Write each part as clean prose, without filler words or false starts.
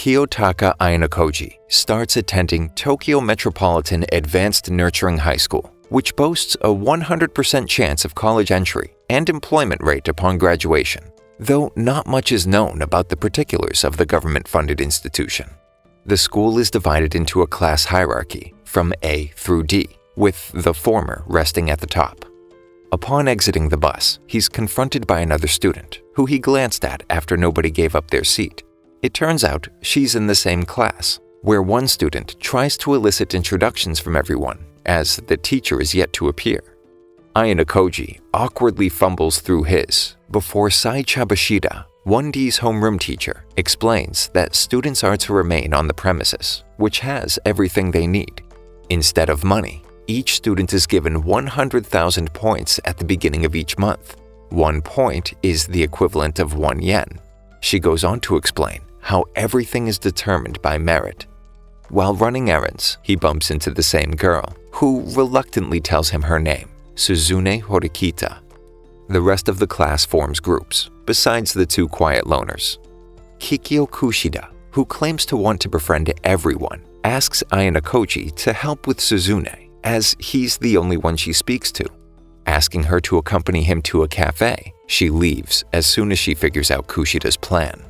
Kiyotaka Ayanokoji starts attending Tokyo Metropolitan Advanced Nurturing High School, which boasts a 100% chance of college entry and employment rate upon graduation, though not much is known about the particulars of the government-funded institution. The school is divided into a class hierarchy from A through D, with the former resting at the top. Upon exiting the bus, he's confronted by another student, who he glanced at after nobody gave up their seat. It turns out she's in the same class, where one student tries to elicit introductions from everyone, as the teacher is yet to appear. Ayanokoji awkwardly fumbles through his, before Sai Chabashida, 1D's homeroom teacher, explains that students are to remain on the premises, which has everything they need. Instead of money, each student is given 100,000 points at the beginning of each month. 1 point is the equivalent of 1 yen. She goes on to explain how everything is determined by merit. While running errands, he bumps into the same girl, who reluctantly tells him her name, Suzune Horikita. The rest of the class forms groups, besides the 2 quiet loners. Kikyo Kushida, who claims to want to befriend everyone, asks Ayanokoji to help with Suzune, as he's the only one she speaks to. Asking her to accompany him to a cafe, she leaves as soon as she figures out Kushida's plan.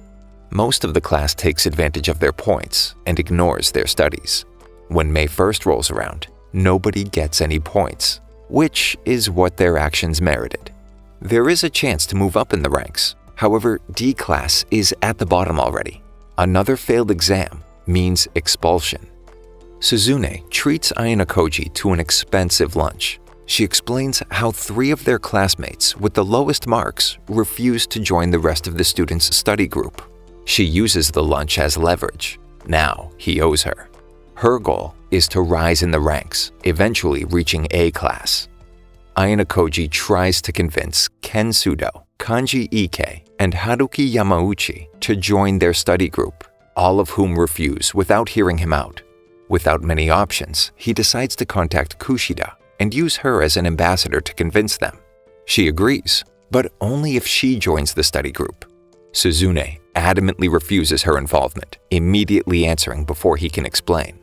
Most of the class takes advantage of their points and ignores their studies. When May 1st rolls around, nobody gets any points, which is what their actions merited. There is a chance to move up in the ranks. However, D class is at the bottom already. Another failed exam means expulsion. Suzune treats Ayanokoji to an expensive lunch. She explains how 3 of their classmates with the lowest marks refused to join the rest of the students' study group. She uses the lunch as leverage. Now he owes her. Her goal is to rise in the ranks, eventually reaching A class. Ayanokoji tries to convince Ken Sudo, Kanji Ike, and Haruki Yamauchi to join their study group, all of whom refuse without hearing him out. Without many options, he decides to contact Kushida and use her as an ambassador to convince them. She agrees, but only if she joins the study group. Suzune adamantly refuses her involvement, immediately answering before he can explain.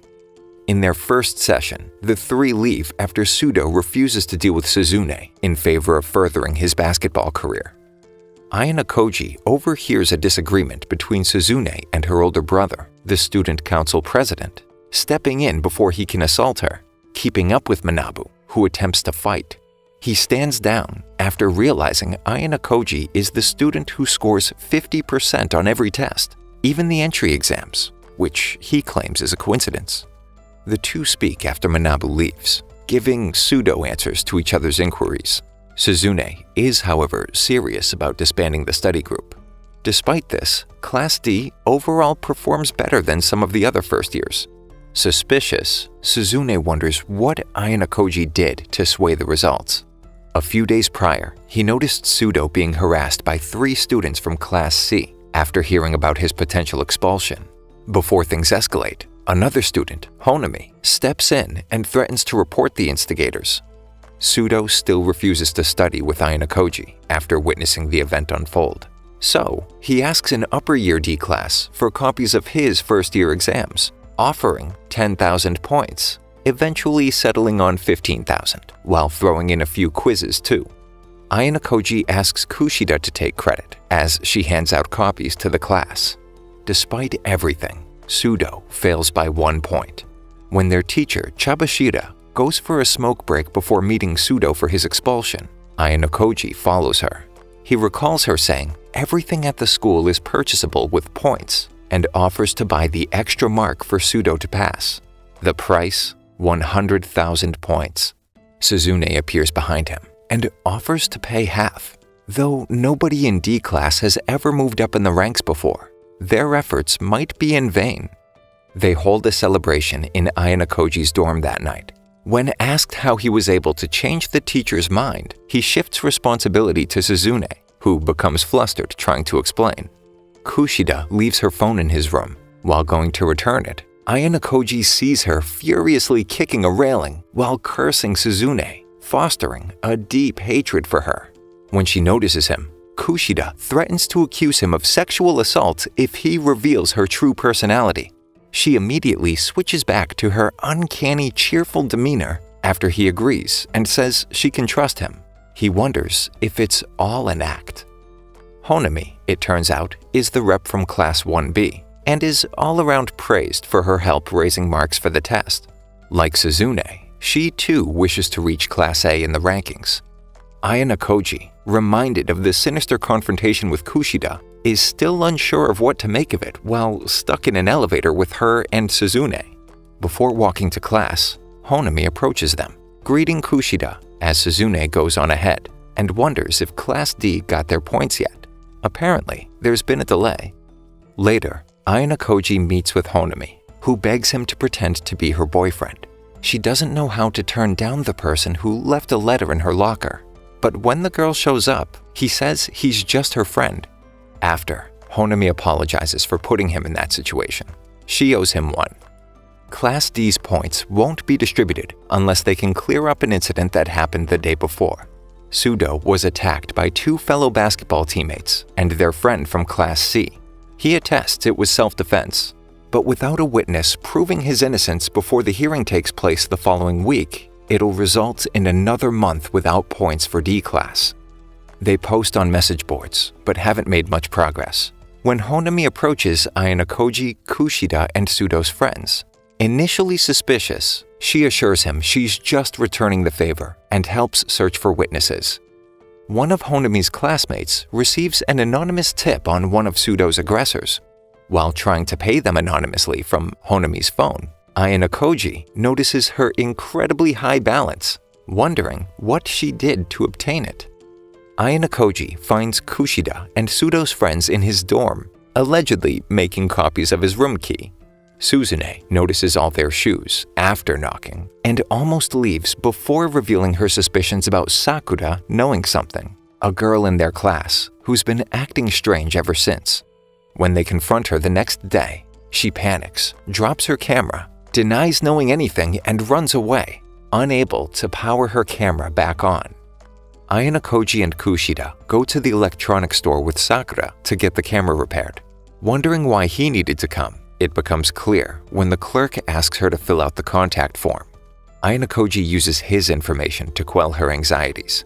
In their first session, the 3 leave after Sudo refuses to deal with Suzune in favor of furthering his basketball career. Ayanokoji overhears a disagreement between Suzune and her older brother, the student council president, stepping in before he can assault her, keeping up with Manabu, who attempts to fight. He stands down after realizing Ayanokoji is the student who scores 50% on every test, even the entry exams, which he claims is a coincidence. The 2 speak after Manabu leaves, giving pseudo answers to each other's inquiries. Suzune is, however, serious about disbanding the study group. Despite this, Class D overall performs better than some of the other first years. Suspicious, Suzune wonders what Ayanokoji did to sway the results. A few days prior, he noticed Sudo being harassed by 3 students from Class C after hearing about his potential expulsion. Before things escalate, another student, Honami, steps in and threatens to report the instigators. Sudo still refuses to study with Ayanokoji after witnessing the event unfold. So, he asks an upper year D class for copies of his first-year exams, offering 10,000 points, eventually settling on 15,000, while throwing in a few quizzes too. Ayanokoji asks Kushida to take credit, as she hands out copies to the class. Despite everything, Sudo fails by 1 point. When their teacher, Chabashida, goes for a smoke break before meeting Sudo for his expulsion, Ayanokoji follows her. He recalls her saying everything at the school is purchasable with points and offers to buy the extra mark for Sudo to pass. The price, 100,000 points. Suzune appears behind him and offers to pay half. Though nobody in D class has ever moved up in the ranks before, their efforts might be in vain. They hold a celebration in Ayanokoji's dorm that night. When asked how he was able to change the teacher's mind, he shifts responsibility to Suzune, who becomes flustered trying to explain. Kushida leaves her phone in his room. While going to return it, Ayanokoji sees her furiously kicking a railing while cursing Suzune, fostering a deep hatred for her. When she notices him, Kushida threatens to accuse him of sexual assault if he reveals her true personality. She immediately switches back to her uncanny, cheerful demeanor after he agrees and says she can trust him. He wonders if it's all an act. Honami, it turns out, is the rep from Class 1B and is all around praised for her help raising marks for the test. Like Suzune, she too wishes to reach Class A in the rankings. Ayana Koji, reminded of the sinister confrontation with Kushida, is still unsure of what to make of it while stuck in an elevator with her and Suzune. Before walking to class, Honami approaches them, greeting Kushida as Suzune goes on ahead and wonders if Class D got their points yet. Apparently, there's been a delay. Later, Ayana Koji meets with Honami, who begs him to pretend to be her boyfriend. She doesn't know how to turn down the person who left a letter in her locker. But when the girl shows up, he says he's just her friend. After, Honami apologizes for putting him in that situation. She owes him one. Class D's points won't be distributed unless they can clear up an incident that happened the day before. Sudo was attacked by two fellow basketball teammates and their friend from Class C. He attests it was self-defense, but without a witness proving his innocence before the hearing takes place the following week, it'll result in another month without points for D class. They post on message boards, but haven't made much progress. When Honami approaches Ayana Koji, Kushida, and Sudo's friends, initially suspicious, she assures him she's just returning the favor and helps search for witnesses. One of Honami's classmates receives an anonymous tip on one of Sudo's aggressors. While trying to pay them anonymously from Honami's phone, Ayana Koji notices her incredibly high balance, wondering what she did to obtain it. Ayana Koji finds Kushida and Sudo's friends in his dorm, allegedly making copies of his room key. Suzune notices all their shoes after knocking and almost leaves before revealing her suspicions about Sakura knowing something, a girl in their class who's been acting strange ever since. When they confront her the next day, she panics, drops her camera, denies knowing anything, and runs away, unable to power her camera back on. Ayana Koji and Kushida go to the electronics store with Sakura to get the camera repaired. Wondering why he needed to come, it becomes clear when the clerk asks her to fill out the contact form. Ayana Koji uses his information to quell her anxieties.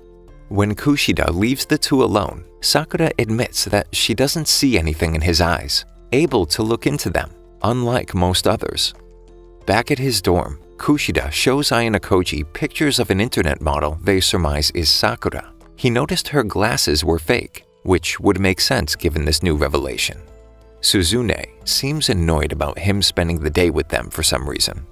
When Kushida leaves the two alone, Sakura admits that she doesn't see anything in his eyes, able to look into them, unlike most others. Back at his dorm, Kushida shows Ayana Koji pictures of an internet model they surmise is Sakura. He noticed her glasses were fake, which would make sense given this new revelation. Suzune seems annoyed about him spending the day with them for some reason.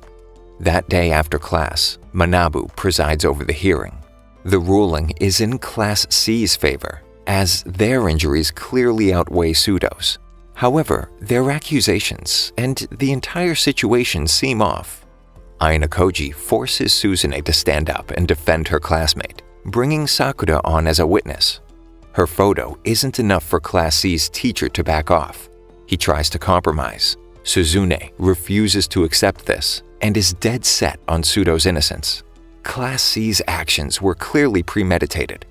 That day after class, Manabu presides over the hearing. The ruling is in Class C's favor, as their injuries clearly outweigh Sudo's. However, their accusations and the entire situation seem off. Ayana Koji forces Suzune to stand up and defend her classmate, bringing Sakura on as a witness. Her photo isn't enough for Class C's teacher to back off. He tries to compromise. Suzune refuses to accept this and is dead set on Sudo's innocence. Class C's actions were clearly premeditated.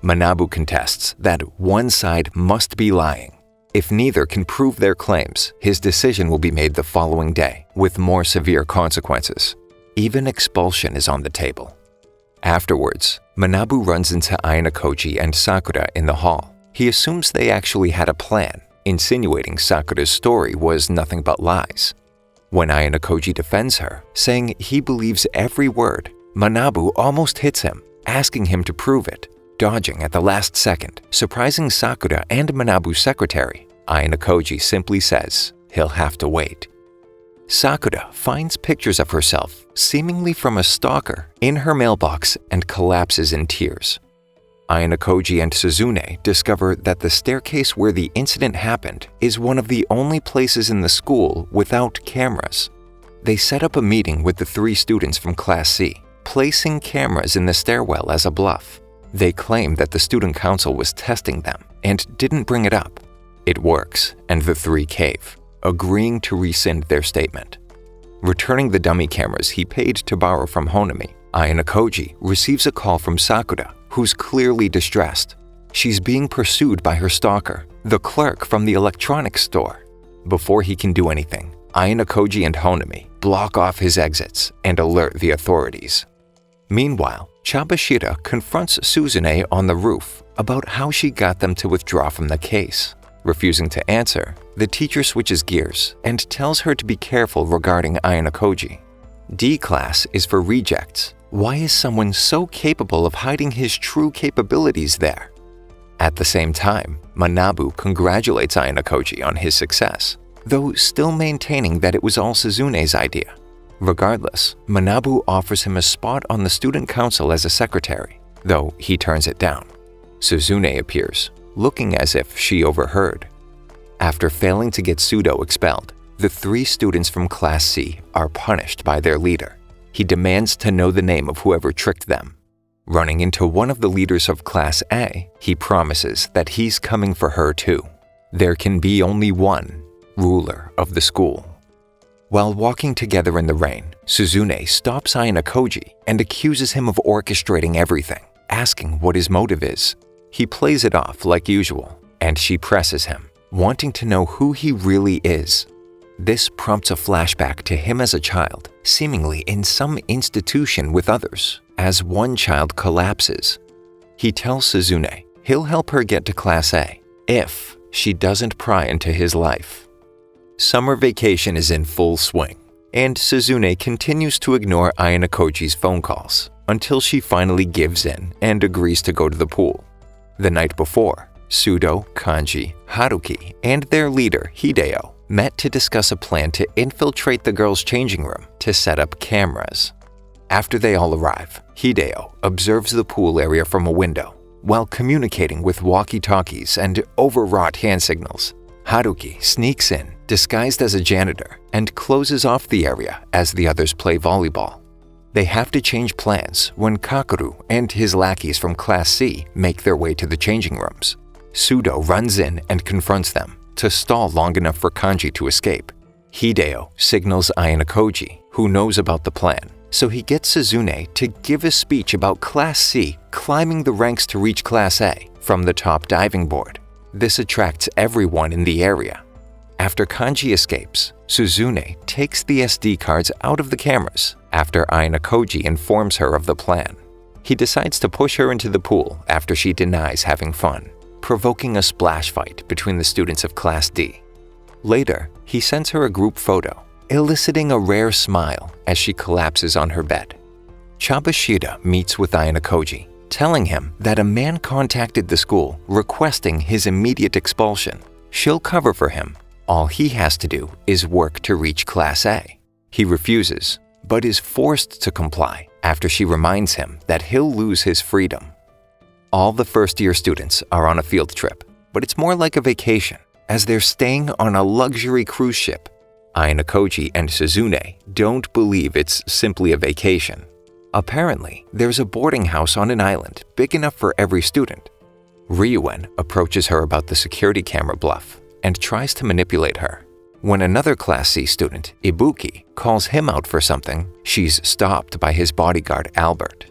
Manabu contests that one side must be lying. If neither can prove their claims, his decision will be made the following day, with more severe consequences. Even expulsion is on the table. Afterwards, Manabu runs into Ayana Koji and Sakura in the hall. He assumes they actually had a plan, insinuating Sakura's story was nothing but lies. When Ayana Koji defends her, saying he believes every word, Manabu almost hits him, asking him to prove it. Dodging at the last second, surprising Sakura and Manabu's secretary, Ayana Koji simply says he'll have to wait. Sakura finds pictures of herself, seemingly from a stalker, in her mailbox and collapses in tears. Ayana Koji and Suzune discover that the staircase where the incident happened is one of the only places in the school without cameras. They set up a meeting with the 3 students from Class C, placing cameras in the stairwell as a bluff. They claim that the student council was testing them and didn't bring it up. It works, and the 3 cave, agreeing to rescind their statement. Returning the dummy cameras he paid to borrow from Honami, Ayana Koji receives a call from Sakura, who's clearly distressed. She's being pursued by her stalker, the clerk from the electronics store. Before he can do anything, Ayanokoji and Honami block off his exits and alert the authorities. Meanwhile, Chabashira confronts Suzune on the roof about how she got them to withdraw from the case. Refusing to answer, the teacher switches gears and tells her to be careful regarding Ayanokoji. D class is for rejects. Why is someone so capable of hiding his true capabilities there? At the same time, Manabu congratulates Ayanokoji on his success, though still maintaining that it was all Suzune's idea. Regardless, Manabu offers him a spot on the student council as a secretary, though he turns it down. Suzune appears, looking as if she overheard. After failing to get Sudo expelled, the 3 students from Class C are punished by their leader. He demands to know the name of whoever tricked them. Running into one of the leaders of Class A, he promises that he's coming for her too. There can be only one ruler of the school. While walking together in the rain, Suzune stops Ayanokoji and accuses him of orchestrating everything, asking what his motive is. He plays it off like usual, and she presses him, wanting to know who he really is. This prompts a flashback to him as a child, seemingly in some institution with others, as one child collapses. He tells Suzune he'll help her get to Class A if she doesn't pry into his life. Summer vacation is in full swing, and Suzune continues to ignore Ayanokoji's phone calls until she finally gives in and agrees to go to the pool. The night before, Sudo, Kanji, Haruki, and their leader, Hideo, met to discuss a plan to infiltrate the girls' changing room to set up cameras. After they all arrive, Hideo observes the pool area from a window while communicating with walkie-talkies and overwrought hand signals. Haruki sneaks in, disguised as a janitor, and closes off the area as the others play volleyball. They have to change plans when Kakeru and his lackeys from Class C make their way to the changing rooms. Sudo runs in and confronts them to stall long enough for Kanji to escape. Hideo signals Ayanokoji, who knows about the plan, so he gets Suzune to give a speech about Class C climbing the ranks to reach Class A from the top diving board. This attracts everyone in the area. After Kanji escapes, Suzune takes the SD cards out of the cameras after Ayanokoji informs her of the plan. He decides to push her into the pool after she denies having fun, provoking a splash fight between the students of Class D. Later, he sends her a group photo, eliciting a rare smile as she collapses on her bed. Chabashira meets with Ayanokoji, telling him that a man contacted the school requesting his immediate expulsion. She'll cover for him. All he has to do is work to reach Class A. He refuses, but is forced to comply after she reminds him that he'll lose his freedom. All the first-year students are on a field trip, but it's more like a vacation, as they're staying on a luxury cruise ship. Ayanokoji and Suzune don't believe it's simply a vacation. Apparently, there's a boarding house on an island big enough for every student. Ryuen approaches her about the security camera bluff and tries to manipulate her. When another Class C student, Ibuki, calls him out for something, she's stopped by his bodyguard Albert.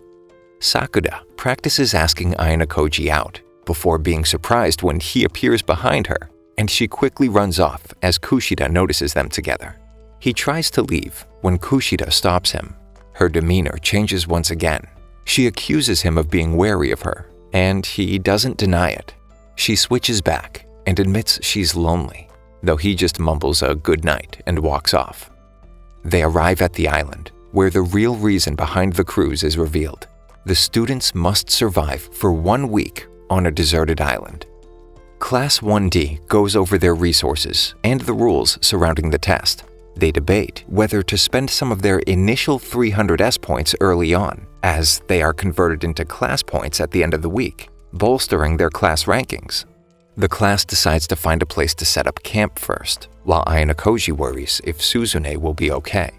Sakura practices asking Ayanokoji out before being surprised when he appears behind her, and she quickly runs off as Kushida notices them together. He tries to leave when Kushida stops him. Her demeanor changes once again. She accuses him of being wary of her, and he doesn't deny it. She switches back and admits she's lonely, though he just mumbles a good night and walks off. They arrive at the island, where the real reason behind the cruise is revealed. The students must survive for 1 week on a deserted island. Class 1D goes over their resources and the rules surrounding the test. They debate whether to spend some of their initial 300 S points early on, as they are converted into class points at the end of the week, bolstering their class rankings. The class decides to find a place to set up camp first, while Ayanokoji worries if Suzune will be okay.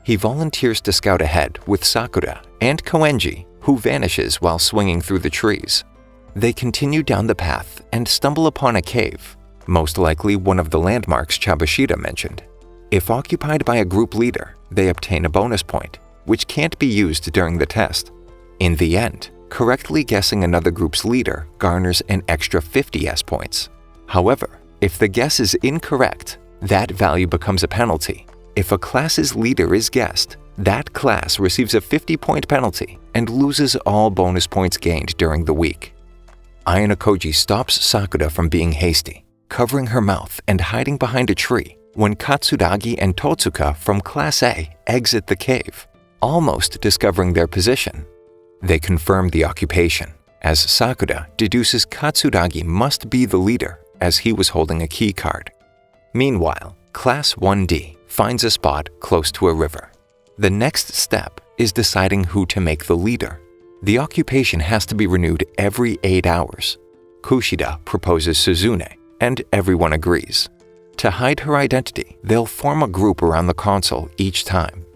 He volunteers to scout ahead with Sakura and Koenji, who vanishes while swinging through the trees. They continue down the path and stumble upon a cave, most likely one of the landmarks Chabashira mentioned. If occupied by a group leader, they obtain a bonus point, which can't be used during the test. In the end, Correctly guessing another group's leader garners an extra 50 S points. However, if the guess is incorrect, that value becomes a penalty. If a class's leader is guessed, that class receives a 50-point penalty and loses all bonus points gained during the week. Ayanokoji stops Sakura from being hasty, covering her mouth and hiding behind a tree when Katsuragi and Totsuka from Class A exit the cave, almost discovering their position. They confirm the occupation, as Sakura deduces Katsuragi must be the leader as he was holding a key card. Meanwhile, Class 1D finds a spot close to a river. The next step is deciding who to make the leader. The occupation has to be renewed every 8 hours. Kushida proposes Suzune, and everyone agrees. To hide her identity, they'll form a group around the console each time.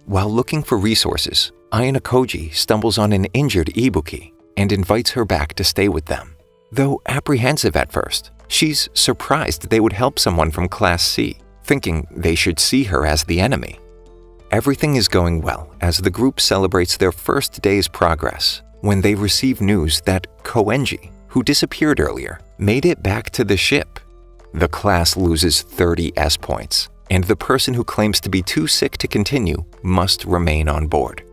While looking for resources, Ayanokoji stumbles on an injured Ibuki and invites her back to stay with them. Though apprehensive at first, she's surprised they would help someone from Class C, thinking they should see her as the enemy. Everything is going well as the group celebrates their first day's progress when they receive news that Koenji, who disappeared earlier, made it back to the ship. The class loses 30 S points, and the person who claims to be too sick to continue must remain on board.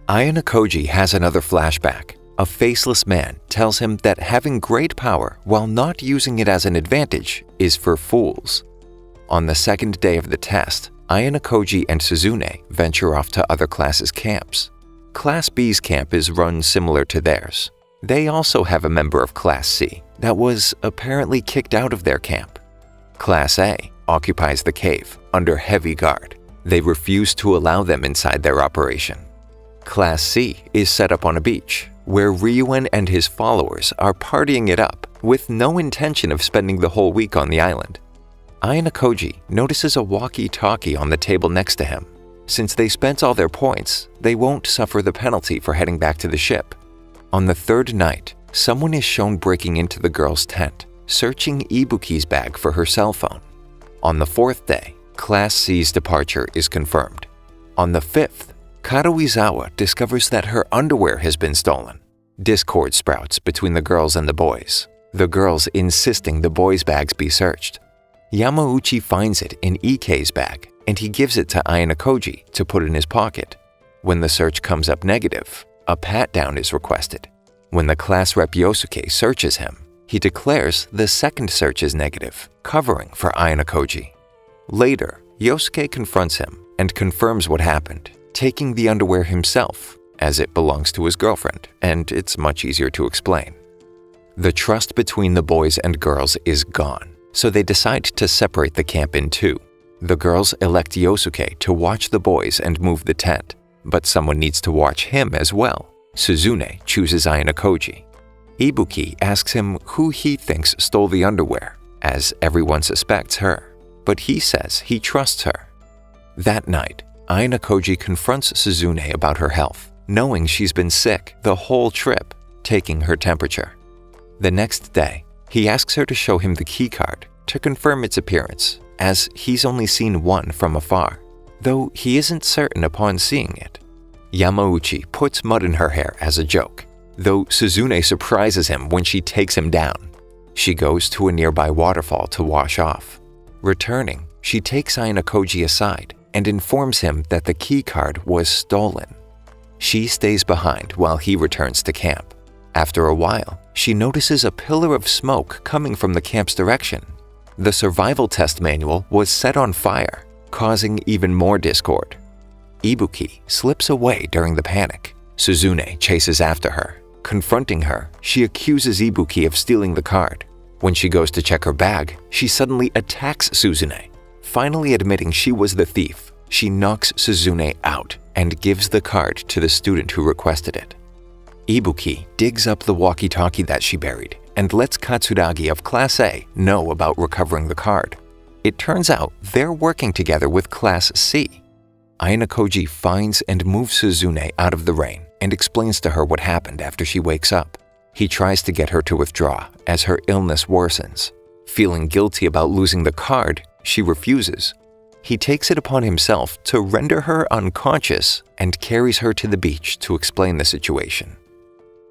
Ayanokoji has another flashback. A faceless man tells him that having great power while not using it as an advantage is for fools. On the second day of the test, Ayanokoji and Suzune venture off to other classes' camps. Class B's camp is run similar to theirs. They also have a member of Class C that was apparently kicked out of their camp. Class A occupies the cave under heavy guard. They refuse to allow them inside their operation. Class C is set up on a beach, where Ryuen and his followers are partying it up with no intention of spending the whole week on the island. Ayanokoji notices a walkie-talkie on the table next to him. Since they spent all their points, they won't suffer the penalty for heading back to the ship. On the third night, someone is shown breaking into the girl's tent, searching Ibuki's bag for her cell phone. On the fourth day, Class C's departure is confirmed. On the fifth, Karuizawa discovers that her underwear has been stolen. Discord sprouts between the girls and the boys, the girls insisting the boys' bags be searched. Yamauchi finds it in Ike's bag, and he gives it to Ayanokoji to put in his pocket. When the search comes up negative, a pat-down is requested. When the class rep Yosuke searches him, he declares the second search is negative, covering for Ayanokoji. Later, Yosuke confronts him and confirms what happened, taking the underwear himself, as it belongs to his girlfriend, and it's much easier to explain. The trust between the boys and girls is gone, so they decide to separate the camp in two. The girls elect Yosuke to watch the boys and move the tent, but someone needs to watch him as well. Suzune chooses Ayanokoji. Ibuki asks him who he thinks stole the underwear, as everyone suspects her, but he says he trusts her. That night, Ayanokoji confronts Suzune about her health, knowing she's been sick the whole trip, taking her temperature. The next day, he asks her to show him the keycard to confirm its appearance, as he's only seen one from afar, though he isn't certain upon seeing it. Yamauchi puts mud in her hair as a joke, though Suzune surprises him when she takes him down. She goes to a nearby waterfall to wash off. Returning, she takes Ayanokoji aside and informs him that the keycard was stolen. She stays behind while he returns to camp. After a while, she notices a pillar of smoke coming from the camp's direction. The survival test manual was set on fire, causing even more discord. Ibuki slips away during the panic. Suzune chases after her. Confronting her, she accuses Ibuki of stealing the card. When she goes to check her bag, she suddenly attacks Suzune. Finally admitting she was the thief, she knocks Suzune out and gives the card to the student who requested it. Ibuki digs up the walkie-talkie that she buried and lets Katsuragi of Class A know about recovering the card. It turns out they're working together with Class C. Ayanokoji finds and moves Suzune out of the rain and explains to her what happened after she wakes up. He tries to get her to withdraw as her illness worsens. Feeling guilty about losing the card, she refuses. He takes it upon himself to render her unconscious and carries her to the beach to explain the situation.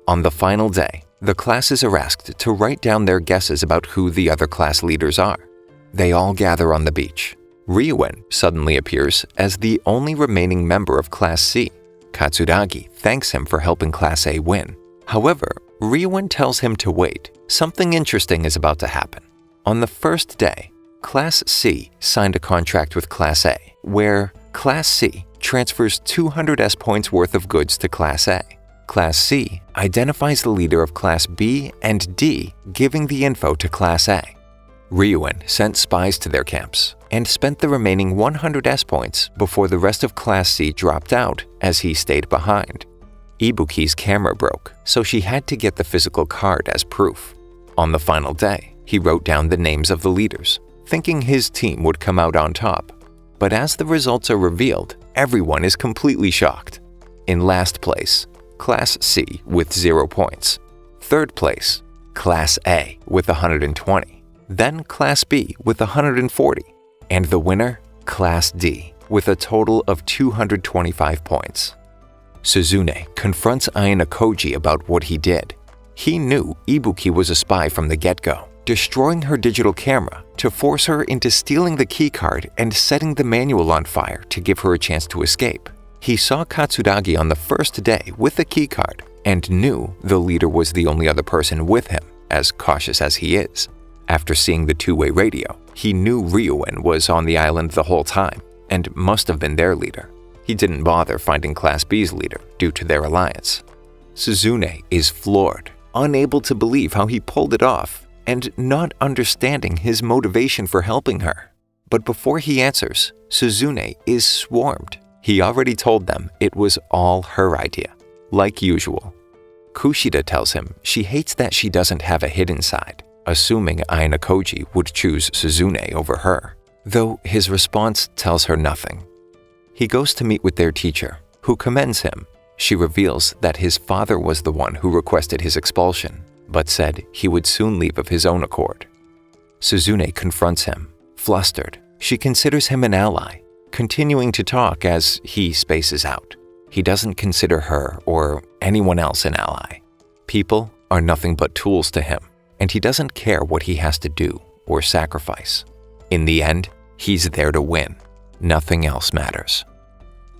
On the final day, the classes are asked to write down their guesses about who the other class leaders are. They all gather on the beach. Ryuen suddenly appears as the only remaining member of Class C. Katsuragi thanks him for helping Class A win. However, Ryuen tells him to wait. Something interesting is about to happen. On the first day, Class C signed a contract with Class A, where Class C transfers 200 S points worth of goods to Class A. Class C identifies the leader of Class B and D, giving the info to Class A. Ryuen sent spies to their camps and spent the remaining 100 S points before the rest of Class C dropped out as he stayed behind. Ibuki's camera broke, so she had to get the physical card as proof. On the final day, he wrote down the names of the leaders, thinking his team would come out on top. But as the results are revealed, everyone is completely shocked. In last place, Class C with 0 points. Third place, Class A with 120. Then Class B with 140. And the winner, Class D, with a total of 225 points. Suzune confronts Ayana Koji about what he did. He knew Ibuki was a spy from the get-go, destroying her digital camera to force her into stealing the keycard and setting the manual on fire to give her a chance to escape. He saw Katsuragi on the first day with the keycard and knew the leader was the only other person with him, as cautious as he is. After seeing the two-way radio, he knew Ryuen was on the island the whole time and must have been their leader. He didn't bother finding Class B's leader due to their alliance. Suzune is floored, unable to believe how he pulled it off and not understanding his motivation for helping her. But before he answers, Suzune is swarmed. He already told them it was all her idea, like usual. Kushida tells him she hates that she doesn't have a hidden side, assuming Ayana Koji would choose Suzune over her, though his response tells her nothing. He goes to meet with their teacher, who commends him. She reveals that his father was the one who requested his expulsion, but said he would soon leave of his own accord. Suzune confronts him. Flustered, she considers him an ally, continuing to talk as he spaces out. He doesn't consider her or anyone else an ally. People are nothing but tools to him, and he doesn't care what he has to do or sacrifice. In the end, he's there to win. Nothing else matters.